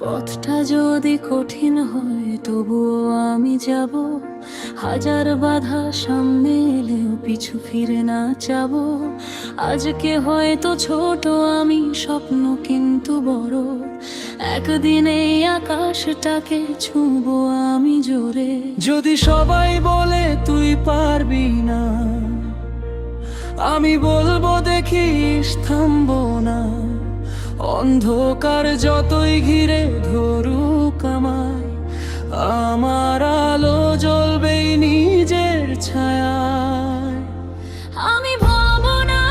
পথটা যদি কঠিন হয় তবুও আমি যাব, হাজার বাধা সামনে এলেও পিছু ফিরে না যাব। আজকে হয়তো ছোট আমি, স্বপ্ন কিন্তু বড়, একদিন এই আকাশটাকে ছুঁবো আমি জোরে। যদি সবাই বলে তুই পারবি না, আমি বলবো দেখিস থামবো না। অন্ধকার যতই ঘিরে ধরুক আমায়, আমার আলো জ্বলবেই নিজের ছায়ায়। আমি ভাববো না,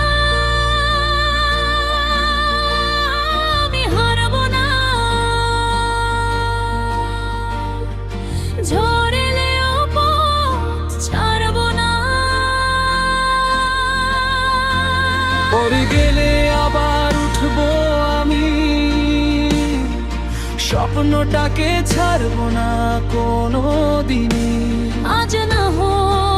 আমি হারবো না, ঝড় এলেও পথ ছাড়বো না। পড়ে গেলে আবার উঠবো আমি, স্বপ্নটাকে ছাড়বো না কোনো দিনই। আজ না হোক